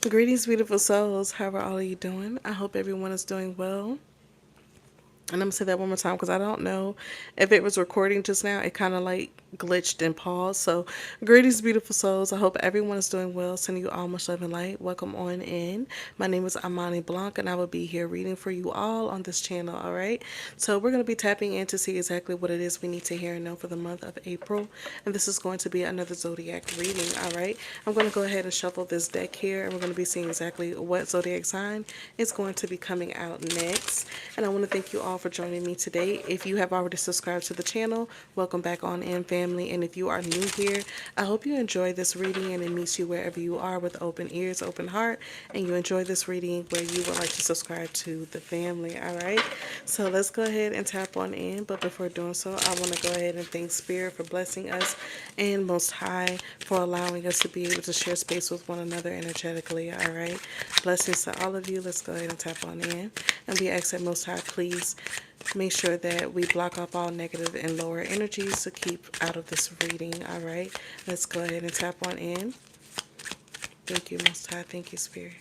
Greetings, beautiful souls. How are all of you doing? I hope everyone is doing well. And I'm gonna say that one more time because I don't know if it was recording just now. It kind of like glitched and paused. So, greetings, beautiful souls. I hope everyone is doing well. Sending you all much love and light. Welcome on in. My name is Amani Blanc, and I will be here reading for you all on this channel. All right. So, we're gonna be tapping in to see exactly what it is we need to hear and know for the month of April. And this is going to be another zodiac reading. All right. I'm gonna go ahead and shuffle this deck here, and we're gonna be seeing exactly what zodiac sign is going to be coming out next. And I want to thank you all for joining me today. If you have already subscribed to the channel, welcome back on in, family. And if you are new here, I hope you enjoy this reading and it meets you wherever you are with open ears, open heart, and you enjoy this reading where you would like to subscribe to the family. All right. So let's go ahead and tap on in. But before doing so, I want to go ahead and thank Spirit for blessing us and Most High for allowing us to be able to share space with one another energetically. All right. Blessings to all of you. Let's go ahead and tap on in. And we ask that Most High, please make sure that we block off all negative and lower energies to keep out of this reading. All right. Let's go ahead and tap on in. Thank you, Most High. Thank you, Spirit.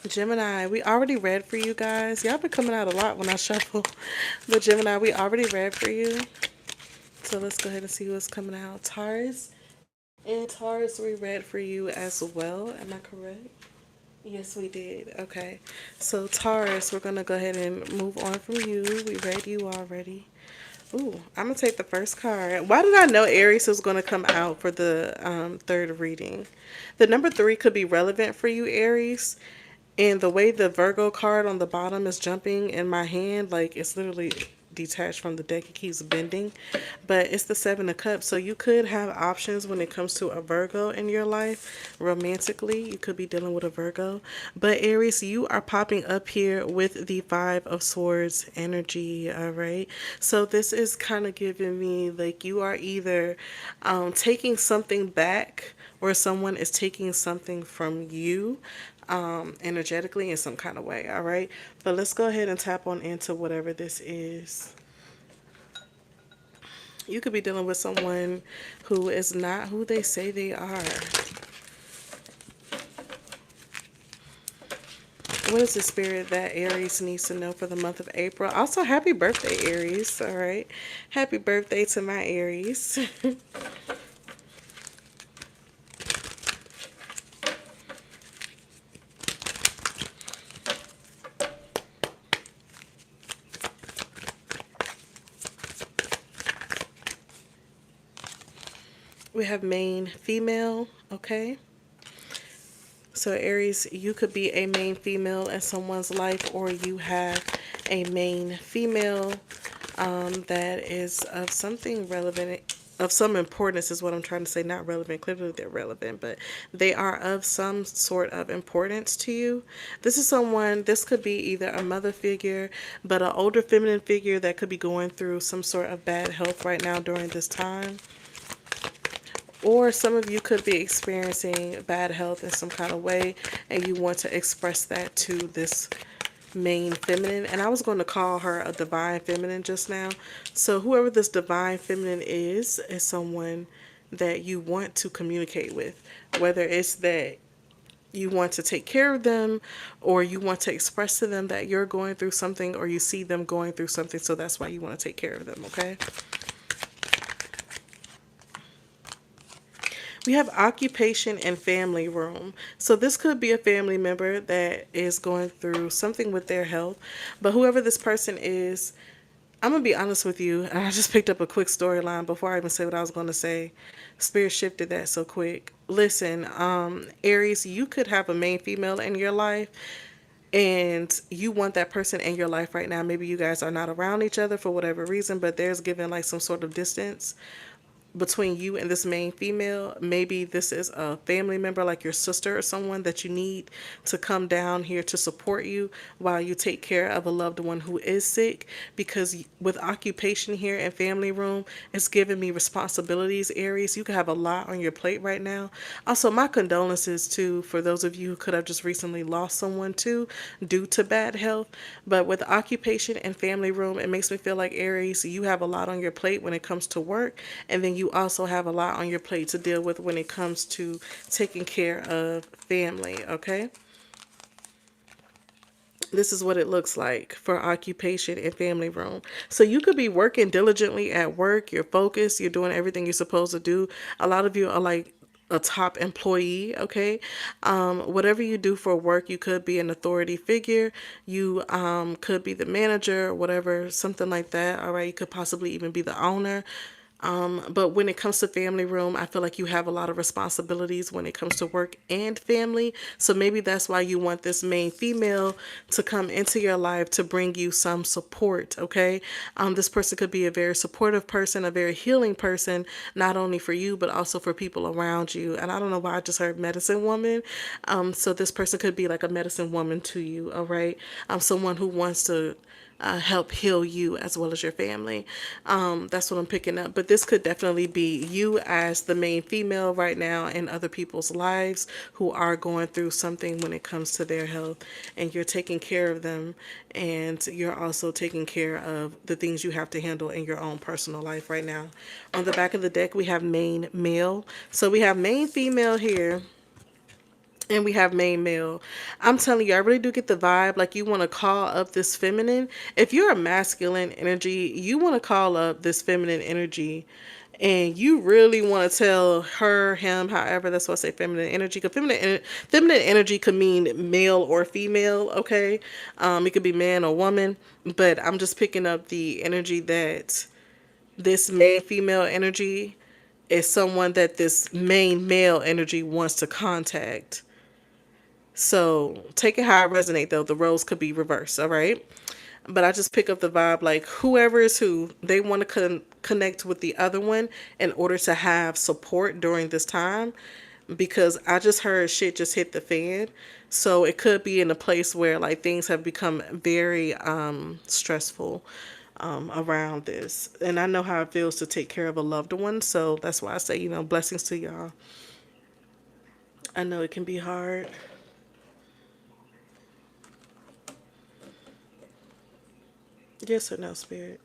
Gemini, we already read for you guys. Y'all been coming out a lot when I shuffle. But Gemini, we already read for you. So let's go ahead and see what's coming out. Taurus. And Taurus, we read for you as well. Am I correct? Yes, we did. Okay. So Taurus, we're going to go ahead and move on from you. We read you already. Ooh, I'm going to take the first card. Why did I know Aries was going to come out for the third reading? The number 3 could be relevant for you, Aries. And the way the Virgo card on the bottom is jumping in my hand, like it's literally detached from the deck. It keeps bending. But it's the 7 of Cups. So you could have options when it comes to a Virgo in your life. Romantically, you could be dealing with a Virgo. But Aries, you are popping up here with the 5 of Swords energy, all right? So this is kind of giving me like you are either taking something back or someone is taking something from you energetically in some kind of way. All right. But let's go ahead and tap on into whatever this is. You could be dealing with someone who is not who they say they are. What is the spirit that Aries needs to know for the month of April? Also, happy birthday, Aries. All right. Happy birthday to my Aries. We have main female. Okay. So Aries, you could be a main female in someone's life, or you have a main female that is of something relevant, of some importance is what I'm trying to say. Not relevant, clearly they're relevant, but they are of some sort of importance to you. This is someone, this could be either a mother figure, but an older feminine figure that could be going through some sort of bad health right now during this time. Or some of you could be experiencing bad health in some kind of way, and you want to express that to this main feminine. And I was going to call her a divine feminine just now. So whoever this divine feminine is someone that you want to communicate with. Whether it's that you want to take care of them, or you want to express to them that you're going through something, or you see them going through something, so that's why you want to take care of them, okay? We have occupation and family room. So this could be a family member that is going through something with their health. But whoever this person is, I'm going to be honest with you. And I just picked up a quick storyline before I even say what I was going to say. Spirit shifted that so quick. Listen, Aries, you could have a main female in your life, and you want that person in your life right now. Maybe you guys are not around each other for whatever reason, but there's given like some sort of distance. between you and this main female. Maybe this is a family member like your sister or someone that you need to come down here to support you while you take care of a loved one who is sick. Because with occupation here and family room, it's giving me responsibilities, Aries. You could have a lot on your plate right now. Also, my condolences too for those of you who could have just recently lost someone too due to bad health. But with occupation and family room, it makes me feel like, Aries, you have a lot on your plate when it comes to work, and then you also have a lot on your plate to deal with when it comes to taking care of family, okay? This is what it looks like for occupation and family room. So you could be working diligently at work, you're focused, you're doing everything you're supposed to do. A lot of you are like a top employee, okay? Whatever you do for work, you could be an authority figure, you could be the manager, whatever, something like that, all right? You could possibly even be the owner. But when it comes to family room, I feel like you have a lot of responsibilities when it comes to work and family. So maybe that's why you want this main female to come into your life to bring you some support, okay? This person could be a very supportive person, a very healing person, not only for you, but also for people around you. And I don't know why I just heard medicine woman. So this person could be like a medicine woman to you, all right? Someone who wants to help heal you as well as your family. That's what I'm picking up. But this could definitely be you as the main female right now in other people's lives who are going through something when it comes to their health, and you're taking care of them, and you're also taking care of the things you have to handle in your own personal life right now. On the back of the deck, we have main male. So we have main female here, and we have main male. I'm telling you, I really do get the vibe like you want to call up this feminine. If you're a masculine energy, you want to call up this feminine energy, and you really want to tell her, him, however, that's why I say feminine energy. Because feminine energy could mean male or female, okay? It could be man or woman, but I'm just picking up the energy that this main female energy is someone that this main male energy wants to contact. So take it how I resonate, though. The roles could be reversed, all right? But I just pick up the vibe like whoever is who, they want to connect with the other one in order to have support during this time. Because I just heard shit just hit the fan. So it could be in a place where like things have become very stressful around this. And I know how it feels to take care of a loved one. So that's why I say, blessings to y'all. I know it can be hard. Yes or no, Spirit?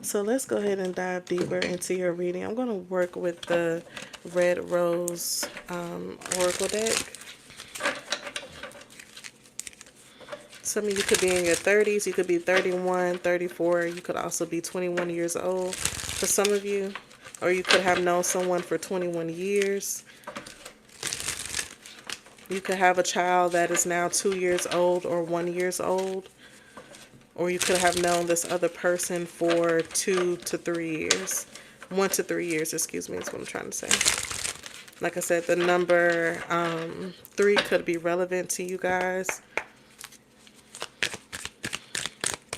So let's go ahead and dive deeper into your reading. I'm going to work with the Red Rose Oracle deck. Some of you could be in your 30s. You could be 31, 34. You could also be 21 years old for some of you. Or you could have known someone for 21 years. You could have a child that is now 2 years old or 1 year old. Or you could have known this other person for 2 to 3 years. 1 to 3 years, excuse me, is what I'm trying to say. Like I said, the number 3 could be relevant to you guys.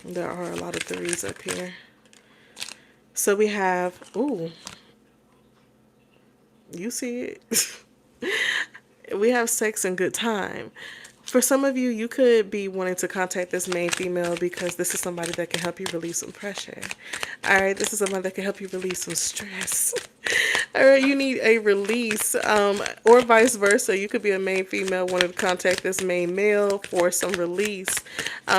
There are a lot of 3s up here. So we have, ooh, you see it. We have sex and good time. For some of you, you could be wanting to contact this main female because this is somebody that can help you release some pressure. All right, this is somebody that can help you release some stress. All right, you need a release, or vice versa. You could be a main female wanting to contact this main male for some release.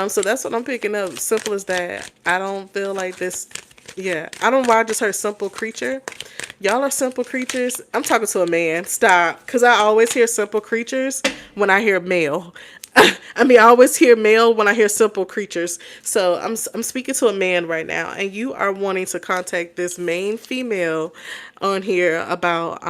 So that's what I'm picking up. Simple as that. I don't feel like this. Yeah, I don't know why I just heard simple creature. Y'all are simple creatures. I'm talking to a man. Stop. Because I always hear simple creatures when I hear male. I mean, I always hear male when I hear simple creatures. So I'm speaking to a man right now, and you are wanting to contact this main female on here about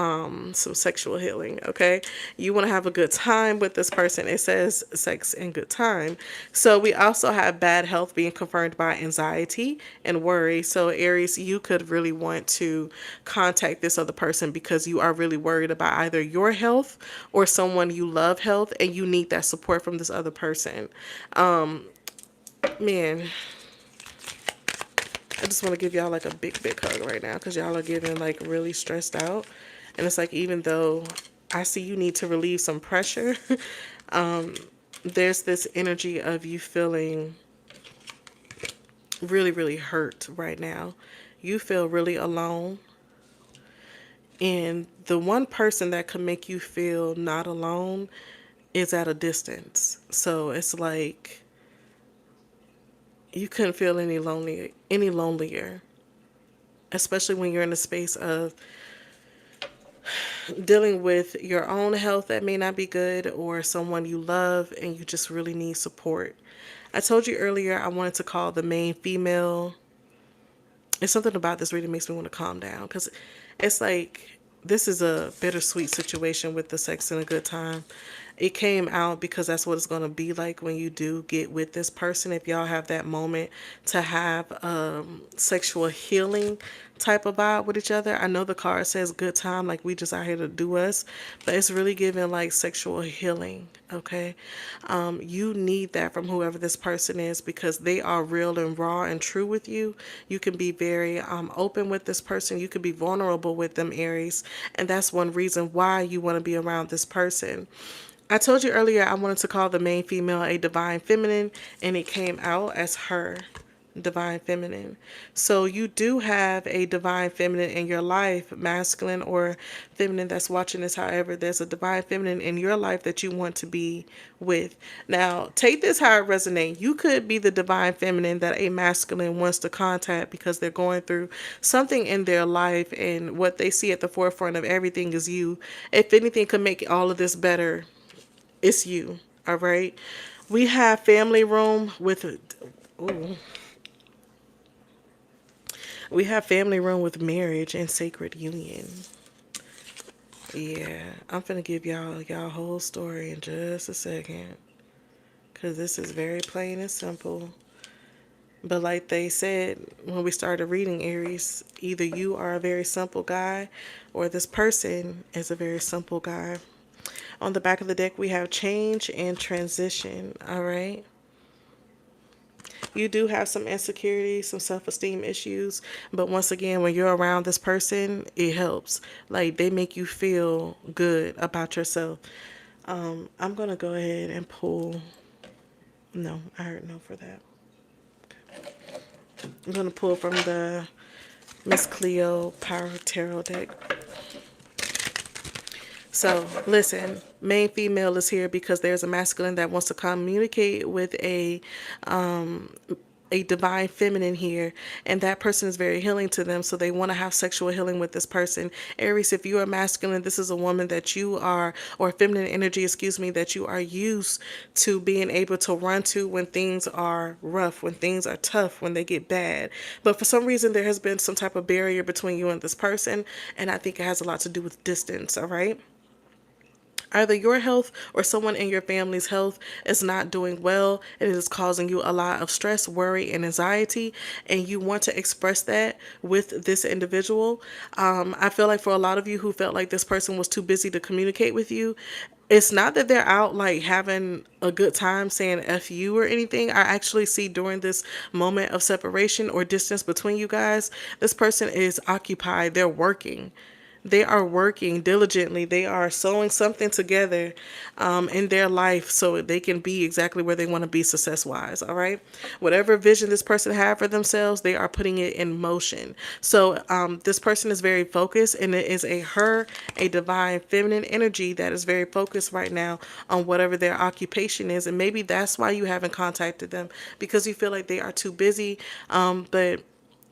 some sexual healing, okay? You want to have a good time with this person. It says sex and good time. So we also have bad health being confirmed by anxiety and worry. So Aries, you could really want to contact this other person because you are really worried about either your health or someone you love health, and you need that support from this other person. Man, I just want to give y'all like a big hug right now because y'all are getting like really stressed out. And it's like, even though I see you need to relieve some pressure, there's this energy of you feeling really hurt right now. You feel really alone. And the one person that can make you feel not alone is at a distance. So it's like you couldn't feel any lonelier, especially when you're in a space of dealing with your own health that may not be good or someone you love and you just really need support. I told you earlier I wanted to call the main female. It's something about this really makes me want to calm down because it's like this is a bittersweet situation with the sex and a good time. It came out because that's what it's going to be like when you do get with this person. If y'all have that moment to have sexual healing type of vibe with each other. I know the card says good time, like we just out here to do us, but it's really giving like sexual healing. Okay. You need that from whoever this person is because they are real and raw and true with you. You can be very open with this person. You can be vulnerable with them, Aries. And that's one reason why you want to be around this person. I told you earlier I wanted to call the main female a divine feminine, and it came out as her, divine feminine. So you do have a divine feminine in your life, masculine or feminine that's watching this. However, there's a divine feminine in your life that you want to be with. Now, take this how it resonates. You could be the divine feminine that a masculine wants to contact because they're going through something in their life, and what they see at the forefront of everything is you. If anything could make all of this better, it's you. All right. We have family room with. Ooh. We have family room with marriage and sacred union. Yeah, I'm finna give y'all whole story in just a second, cause this is very plain and simple. But like they said when we started reading, Aries, either you are a very simple guy, or this person is a very simple guy. On the back of the deck, we have change and transition. All right. You do have some insecurities, some self-esteem issues, but once again, when you're around this person, it helps. Like they make you feel good about yourself. I'm gonna go ahead and pull. No, I heard no for that. I'm gonna pull from the Miss Cleo Power Tarot deck. So, listen, main female is here because there's a masculine that wants to communicate with a divine feminine here, and that person is very healing to them, so they want to have sexual healing with this person. Aries, if you are masculine, this is a woman that you are, or feminine energy, excuse me, that you are used to being able to run to when things are rough, when things are tough, when they get bad. But for some reason, there has been some type of barrier between you and this person, and I think it has a lot to do with distance, all right? Either your health or someone in your family's health is not doing well. It is causing you a lot of stress, worry, and anxiety, and you want to express that with this individual. I feel like for a lot of you who felt like this person was too busy to communicate with you, it's not that they're out like having a good time saying F you or anything. I actually see during this moment of separation or distance between you guys, this person is occupied. They're working. They are working diligently. They are sewing something together in their life so they can be exactly where they want to be success wise. All right. Whatever vision this person have for themselves, they are putting it in motion. So this person is very focused, and it is a divine feminine energy that is very focused right now on whatever their occupation is. And maybe that's why you haven't contacted them, because you feel like they are too busy. But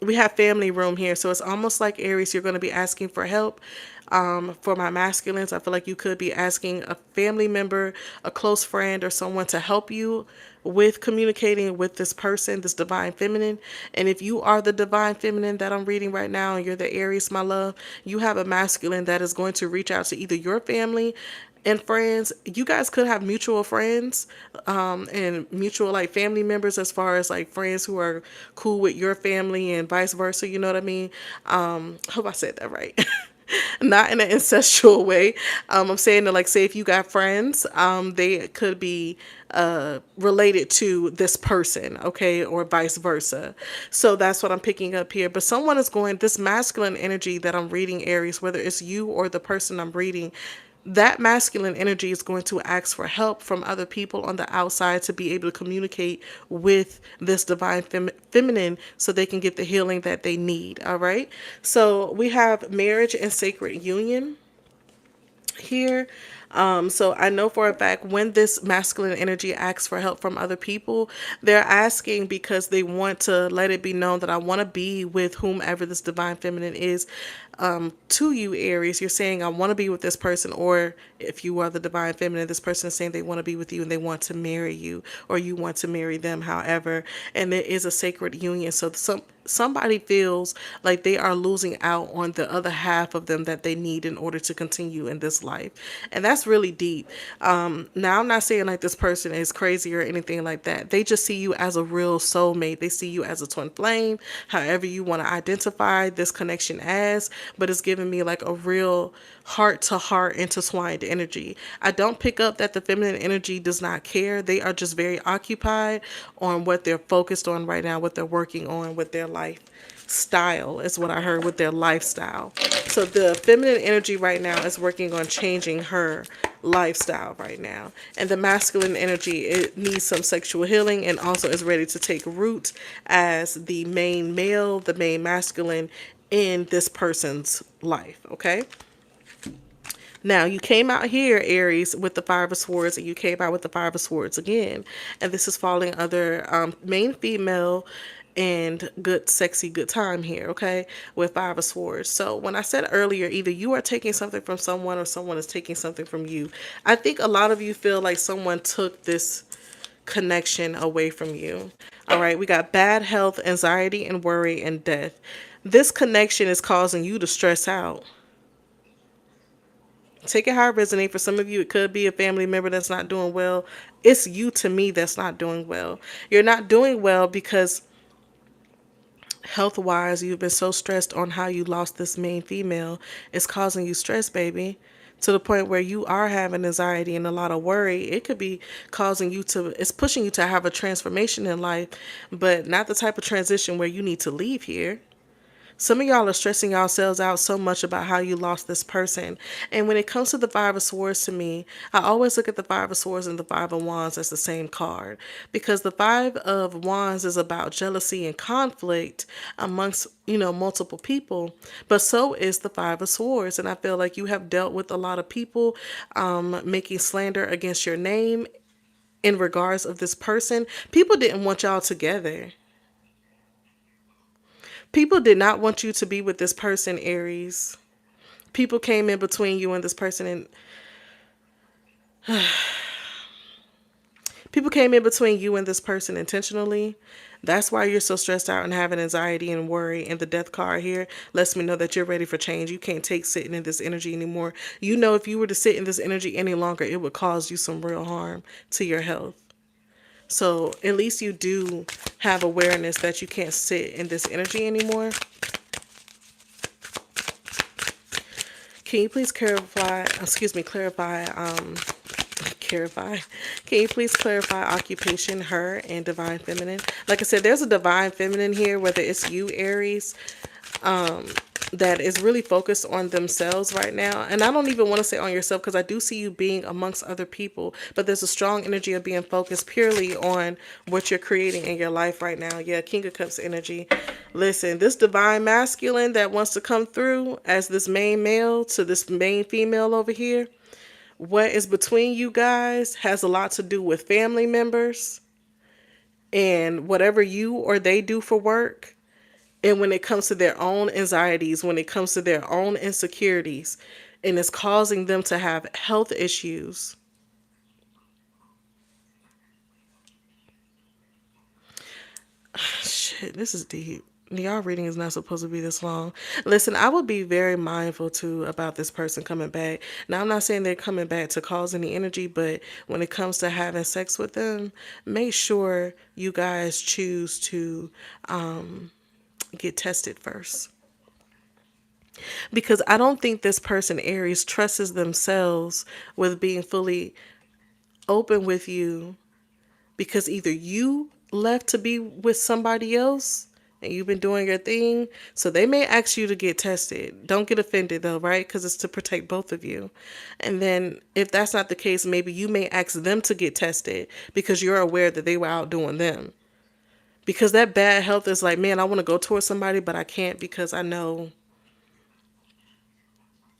we have family room here, so it's almost like, Aries, you're going to be asking for help. For my masculines, I feel like you could be asking a family member, a close friend, or someone to help you with communicating with this person, this divine feminine. And if you are the divine feminine that I'm reading right now, and you're the Aries, my love, you have a masculine that is going to reach out to either your family and friends. You guys could have mutual friends, and mutual like family members, as far as like friends who are cool with your family and vice versa. You know what I mean? Hope I said that right. Not in an incestual way. I'm saying that, like, say if you got friends, they could be related to this person, okay, or vice versa. So that's what I'm picking up here. But someone is going, this masculine energy that I'm reading, Aries, whether it's you or the person I'm reading, that masculine energy is going to ask for help from other people on the outside to be able to communicate with this divine feminine so they can get the healing that they need. All right. So we have marriage and sacred union here. So I know for a fact when this masculine energy asks for help from other people, they're asking because they want to let it be known that I want to be with whomever this divine feminine is. To you, Aries, you're saying I want to be with this person, or if you are the divine feminine, this person is saying they want to be with you and they want to marry you, or you want to marry them, however, and there is a sacred union. So somebody feels like they are losing out on the other half of them that they need in order to continue in this life. And that's really deep. Now, I'm not saying like this person is crazy or anything like that. They just see you as a real soulmate. They see you as a twin flame, however you want to identify this connection as, but it's giving me like a real heart to heart intertwined energy. I don't pick up that the feminine energy does not care. They are just very occupied on what they're focused on right now, what they're working on with their life style is what I heard, with their lifestyle. So the feminine energy right now is working on changing her lifestyle right now. And the masculine energy, it needs some sexual healing and also is ready to take root as the main male, the main masculine in this person's life. Okay. Now, you came out here, Aries, with the Five of Swords, and you came out with the Five of Swords again. And this is falling under main female and good, sexy, good time here, okay, with Five of Swords. So when I said earlier, either you are taking something from someone or someone is taking something from you. I think a lot of you feel like someone took this connection away from you. All right, we got bad health, anxiety, and worry, and death. This connection is causing you to stress out. Take it how it resonates. For some of you, it could be a family member that's not doing well. It's you, to me, that's not doing well. You're not doing well because health wise, you've been so stressed on how you lost this main female. It's causing you stress, baby, to the point where you are having anxiety and a lot of worry. It could be causing you to, it's pushing you to have a transformation in life, but not the type of transition where you need to leave here. Some of y'all are stressing yourselves out so much about how you lost this person. And when it comes to the Five of Swords, to me, I always look at the Five of Swords and the Five of Wands as the same card. Because the Five of Wands is about jealousy and conflict amongst, multiple people. But so is the Five of Swords. And I feel like you have dealt with a lot of people making slander against your name in regards of this person. People didn't want y'all together. People did not want you to be with this person, Aries. People came in between you and this person, and people came in between you and this person intentionally. That's why you're so stressed out and having anxiety and worry. And the death card here lets me know that you're ready for change. You can't take sitting in this energy anymore. You know, if you were to sit in this energy any longer, it would cause you some real harm to your health. So at least you do have awareness that you can't sit in this energy anymore. Can you please clarify. Can you please clarify occupation, her, and divine feminine? Like I said, there's a divine feminine here, whether it's you, Aries, that is really focused on themselves right now. And I don't even want to say on yourself because I do see you being amongst other people, but there's a strong energy of being focused purely on what you're creating in your life right now. Yeah, King of Cups energy. Listen, this divine masculine that wants to come through as this main male to this main female over here, what is between you guys has a lot to do with family members and whatever you or they do for work. And when it comes to their own anxieties, when it comes to their own insecurities, and it's causing them to have health issues. Shit, this is deep. Y'all reading is not supposed to be this long. Listen, I would be very mindful too about this person coming back. Now, I'm not saying they're coming back to cause any energy, but when it comes to having sex with them, make sure you guys choose to get tested first. Because I don't think this person, Aries, trusts themselves with being fully open with you, because either you left to be with somebody else and you've been doing your thing. So they may ask you to get tested. Don't get offended though, right? Because it's to protect both of you. And then if that's not the case, maybe you may ask them to get tested because you're aware that they were out doing them. Because that bad health is like, man, I want to go towards somebody, but I can't because I know,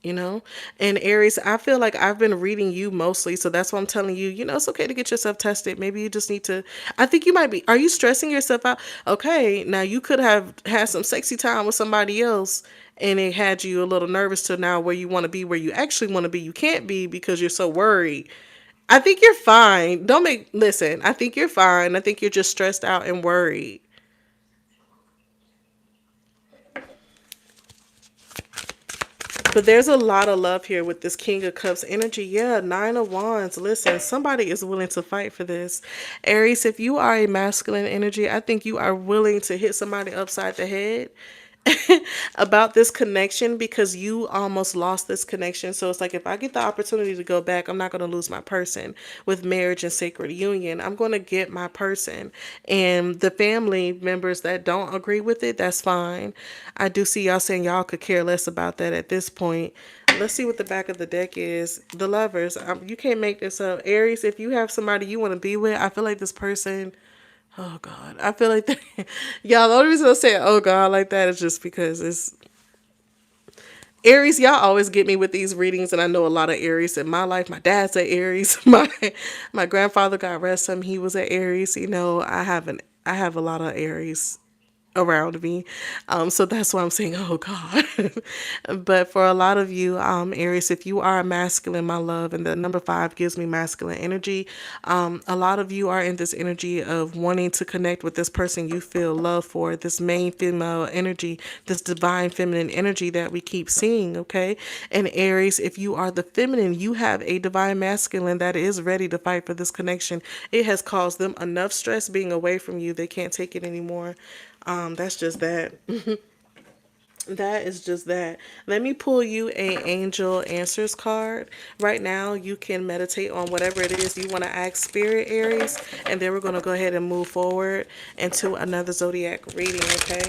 you know. And Aries, I feel like I've been reading you mostly, so that's why I'm telling you, it's okay to get yourself tested. Maybe you just need to, I think you might be, are you stressing yourself out? Okay, now you could have had some sexy time with somebody else and it had you a little nervous to now where you want to be, where you actually want to be, you can't be because you're so worried. I think you're fine. Don't make, listen, I think you're fine. I think you're just stressed out and worried. But there's a lot of love here with this King of Cups energy. Yeah, Nine of Wands. Listen, somebody is willing to fight for this. Aries, if you are a masculine energy, I think you are willing to hit somebody upside the head about this connection because you almost lost this connection. So it's like, if I get the opportunity to go back, I'm not going to lose my person. With marriage and sacred union, I'm going to get my person. And the family members that don't agree with it, that's fine. I do see y'all saying y'all could care less about that at this point. Let's see what the back of the deck is. The Lovers. You can't make this up. Aries, if you have somebody you want to be with, I feel like this person, oh God, I feel like that, y'all, the only reason I say oh God like that is just because it's Aries. Y'all always get me with these readings, and I know a lot of Aries in my life. My dad's an Aries. My grandfather, God rest him, he was an Aries. I have a lot of Aries around me. So that's why I'm saying, oh God. But for a lot of you, Aries, if you are a masculine, my love, and the number 5 gives me masculine energy, a lot of you are in this energy of wanting to connect with this person you feel love for, this main female energy, this divine feminine energy that we keep seeing, okay? And Aries, if you are the feminine, you have a divine masculine that is ready to fight for this connection. It has caused them enough stress being away from you. They can't take it anymore. That's just that. That is just that. Let me pull you a angel answers card. Right now, you can meditate on whatever it is you want to ask Spirit, Aries, and then we're going to go ahead and move forward into another Zodiac reading, okay?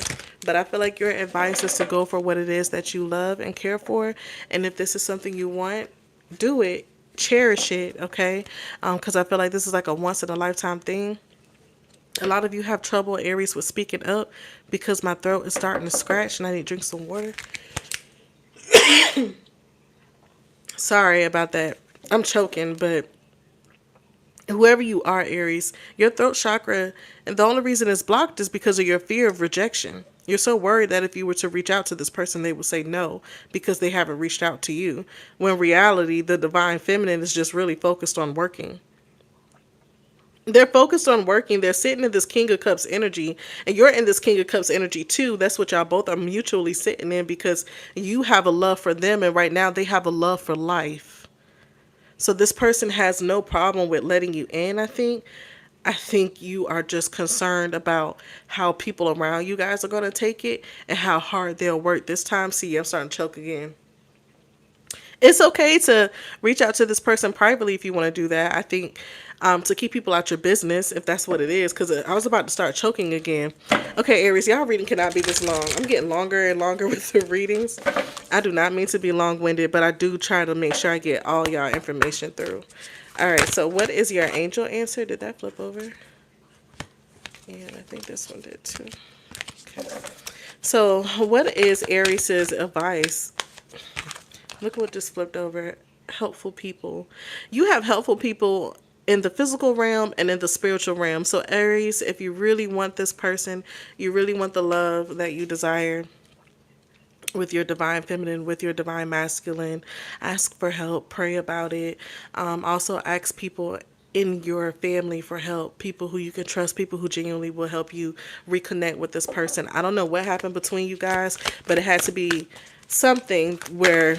But I feel like your advice is to go for what it is that you love and care for, and if this is something you want, do it. Cherish it, okay? Because I feel like this is like a once in a lifetime thing. A lot of you have trouble, Aries, with speaking up because my throat is starting to scratch and I need to drink some water. Sorry about that. I'm choking, but whoever you are, Aries, your throat chakra, and the only reason it's blocked is because of your fear of rejection. You're so worried that if you were to reach out to this person, they would say no because they haven't reached out to you. When in reality, the divine feminine is just really focused on working. They're focused on working. They're sitting in this King of Cups energy, and you're in this King of Cups energy too. That's what y'all both are mutually sitting in because you have a love for them, and right now they have a love for life. So this person has no problem with letting you in, I think. I think you are just concerned about how people around you guys are going to take it and how hard they'll work this time. See, I'm starting to choke again. It's okay to reach out to this person privately if you want to do that. I think to keep people out your business, if that's what it is, because I was about to start choking again. Okay, Aries, y'all reading cannot be this long. I'm getting longer and longer with the readings. I do not mean to be long-winded, but I do try to make sure I get all y'all information through. All right, so what is your angel answer? Did that flip over? Yeah, I think this one did too. Okay. So what is Aries' advice? Look what just flipped over. Helpful people. You have helpful people in the physical realm and in the spiritual realm. So Aries, if you really want this person, you really want the love that you desire with your divine feminine, with your divine masculine, ask for help, pray about it. Also ask people in your family for help, people who you can trust, people who genuinely will help you reconnect with this person. I don't know what happened between you guys, but it had to be something where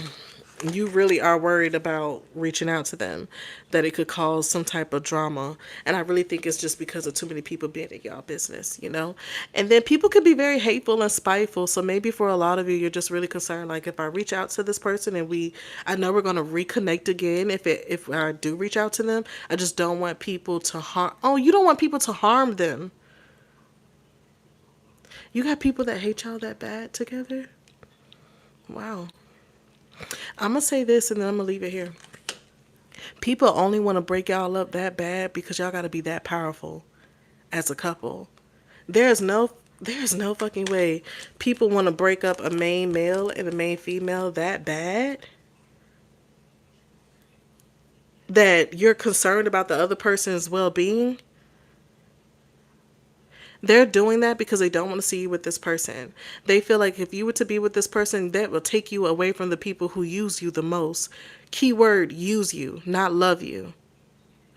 You really are worried about reaching out to them, that it could cause some type of drama. And I really think it's just because of too many people being in y'all business, you know? And then people could be very hateful and spiteful. So maybe for a lot of you, you're just really concerned, like, if I reach out to this person and I know we're going to reconnect again. If I do reach out to them, I just don't want people to harm. Oh, you don't want people to harm them. You got people that hate y'all that bad together? Wow. I'm going to say this and then I'm going to leave it here. People only want to break y'all up that bad because y'all got to be that powerful as a couple. There's no there's no fucking way people want to break up a main male and a main female that bad that you're concerned about the other person's well-being. They're doing that because they don't want to see you with this person. They feel like if you were to be with this person, that will take you away from the people who use you the most. Keyword, use you, not love you.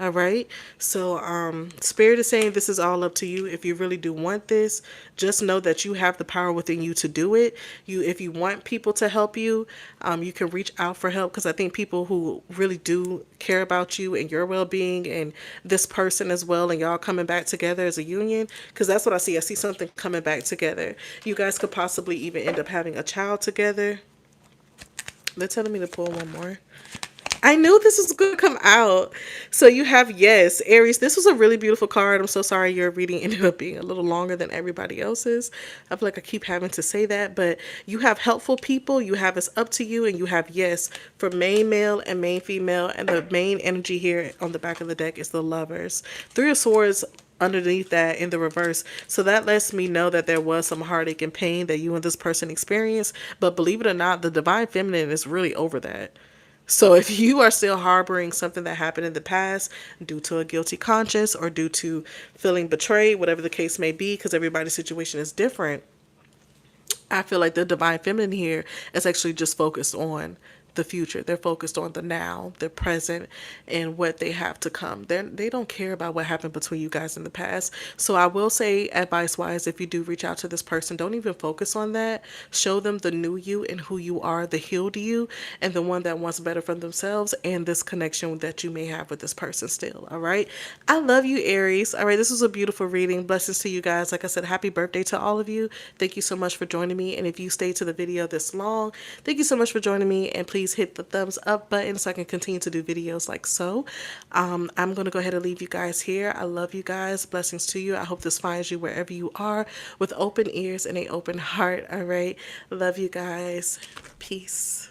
All right. So, Spirit is saying this is all up to you. If you really do want this, just know that you have the power within you to do it. If you want people to help you, you can reach out for help because I think people who really do care about you and your well-being and this person as well, and y'all coming back together as a union, because that's what I see. I see something coming back together. You guys could possibly even end up having a child together. They're telling me to pull one more. I knew this was going to come out. So you have, yes, Aries. This was a really beautiful card. I'm so sorry your reading ended up being a little longer than everybody else's. I feel like I keep having to say that, but you have helpful people. You have it's up to you, and you have yes for main male and main female. And the main energy here on the back of the deck is the Lovers. Three of Swords underneath that in the reverse. So that lets me know that there was some heartache and pain that you and this person experienced. But believe it or not, the Divine Feminine is really over that. So if you are still harboring something that happened in the past due to a guilty conscience or due to feeling betrayed, whatever the case may be, because everybody's situation is different, I feel like the Divine Feminine here is actually just focused on the future. They're focused on the now, the present, and what they have to come. They don't care about what happened between you guys in the past. So I will say, advice-wise, if you do reach out to this person, don't even focus on that. Show them the new you and who you are, the healed you, and the one that wants better for themselves, and this connection that you may have with this person still. All right. I love you, Aries. All right. This was a beautiful reading. Blessings to you guys. Like I said, happy birthday to all of you. Thank you so much for joining me. And if you stayed to the video this long, thank you so much for joining me. And please hit the thumbs up button so I can continue to do videos like so. I'm going to go ahead and leave you guys here. I love you guys. Blessings to you. I hope this finds you wherever you are with open ears and an open heart. All right. Love you guys. Peace.